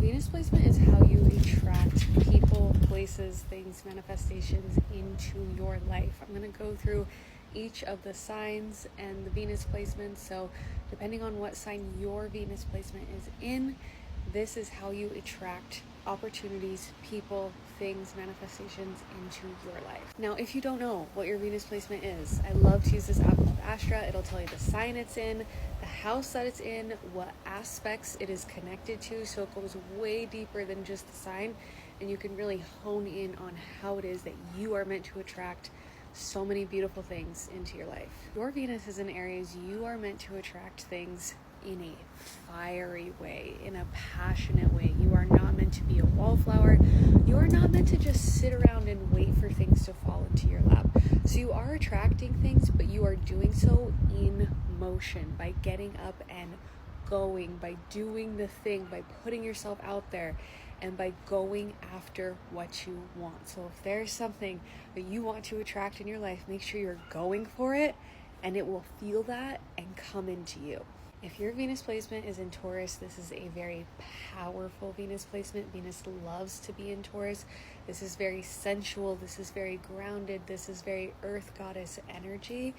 Venus placement is how you attract people, places, things, manifestations into your life. I'm going to go through each of the signs and the Venus placements. So depending on what sign your Venus placement is in, this is how you attract opportunities, people, things, manifestations into your life. Now, if you don't know what your Venus placement is, I love to use this app called Astra. It'll tell you the sign it's in, the house that it's in, what aspects it is connected to. So it goes way deeper than just the sign, and you can really hone in on how it is that you are meant to attract so many beautiful things into your life. Your Venus is in Aries. You are meant to attract things in a fiery way, in a passionate way. You are not meant to be a wallflower. You are not meant to just sit around and wait for things to fall into your lap. So you are attracting things, but you are doing so in motion, by getting up and going, by doing the thing, by putting yourself out there, and by going after what you want. So if there's something that you want to attract in your life, make sure you're going for it, and it will feel that and come into you. If your Venus placement is in Taurus, this is a very powerful Venus placement. Venus loves to be in Taurus. This is very sensual. This is very grounded. This is very earth goddess energy.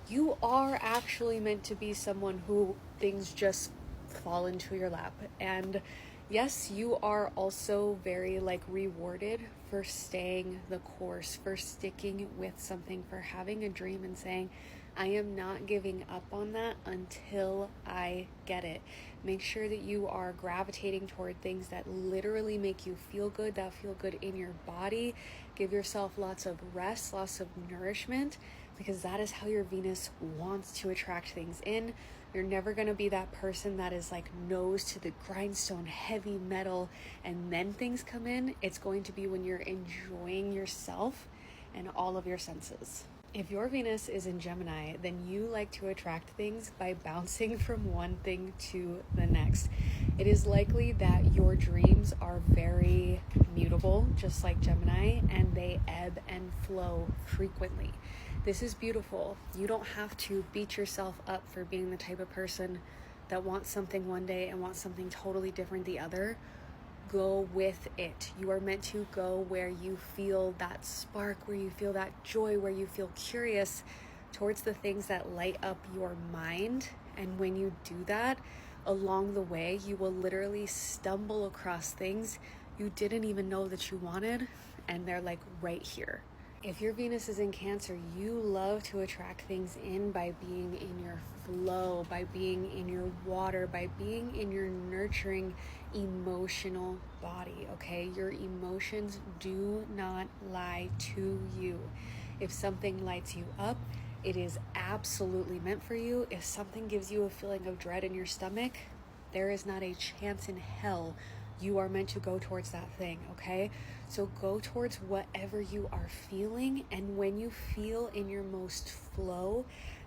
You are actually meant to be someone who things just fall into your lap. And yes, you are also very rewarded for staying the course, for sticking with something, for having a dream and saying, I am not giving up on that until I get it. Make sure that you are gravitating toward things that literally make you feel good, that feel good in your body. Give yourself lots of rest, lots of nourishment, because that is how your Venus wants to attract things in. You're never going to be that person that is nose to the grindstone, heavy metal, and then things come in. It's going to be when you're enjoying yourself and all of your senses. If your Venus is in Gemini, then you like to attract things by bouncing from one thing to the next. It is likely that your dreams are very mutable, just like Gemini, and they ebb and flow frequently. This is beautiful. You don't have to beat yourself up for being the type of person that wants something one day and wants something totally different the other. Go with it. You are meant to go where you feel that spark, where you feel that joy, where you feel curious towards the things that light up your mind. And when you do that, along the way, you will literally stumble across things you didn't even know that you wanted, and they're right here. If your Venus is in Cancer, you love to attract things in by being in your flow, by being in your water, by being in your nurturing emotional body, okay? Your emotions do not lie to you. If something lights you up, it is absolutely meant for you. If something gives you a feeling of dread in your stomach, there is not a chance in hell you are meant to go towards that thing, okay? So go towards whatever you are feeling, and when you feel in your most flow,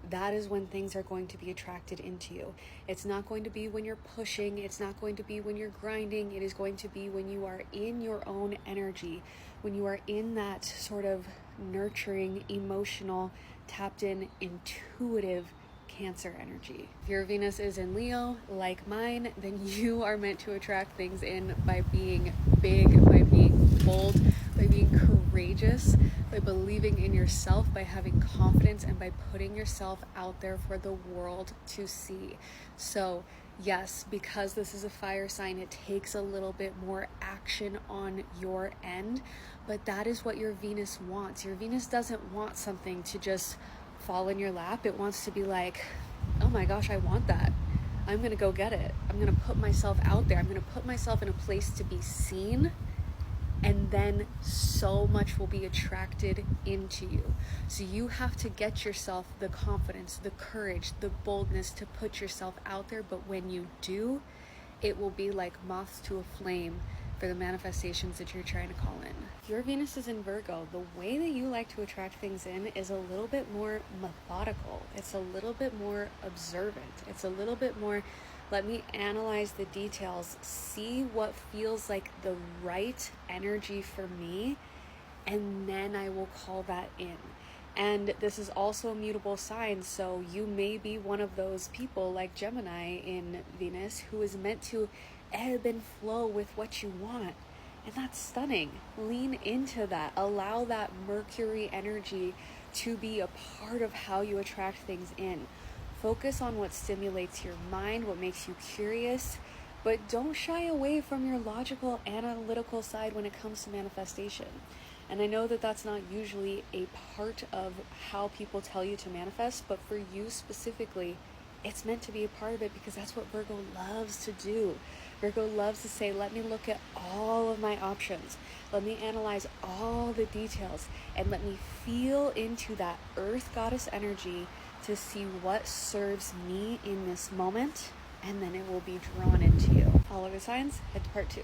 that is when things are going to be attracted into you. It's not going to be when you're pushing, it's not going to be when you're grinding, it is going to be when you are in your own energy, when you are in that sort of nurturing, emotional, tapped in, intuitive Cancer energy. If your Venus is in Leo, like mine, then you are meant to attract things in by being big, by being bold, by being courageous, by believing in yourself, by having confidence, and by putting yourself out there for the world to see. So yes, because this is a fire sign, it takes a little bit more action on your end, but that is what your Venus wants. Your Venus doesn't want something to just fall in your lap. It wants to be oh my gosh, I want that. I'm going to go get it. I'm going to put myself out there. I'm going to put myself in a place to be seen, and then so much will be attracted into you. So you have to get yourself the confidence, the courage, the boldness to put yourself out there. But when you do, it will be like moths to a flame for the manifestations that you're trying to call in. If your Venus is in Virgo, the way that you like to attract things in is a little bit more methodical. It's a little bit more observant. It's a little bit more, let me analyze the details, see what feels like the right energy for me, and then I will call that in. And this is also a mutable sign, so you may be one of those people like Gemini in Venus who is meant to ebb and flow with what you want. And that's stunning. Lean into that. Allow that Mercury energy to be a part of how you attract things in. Focus on what stimulates your mind, what makes you curious, but don't shy away from your logical, analytical side when it comes to manifestation. And I know that that's not usually a part of how people tell you to manifest, but for you specifically, it's meant to be a part of it because that's what Virgo loves to do. Virgo loves to say, let me look at all of my options. Let me analyze all the details and let me feel into that earth goddess energy to see what serves me in this moment, and then it will be drawn into you. All of the signs, head to part 2.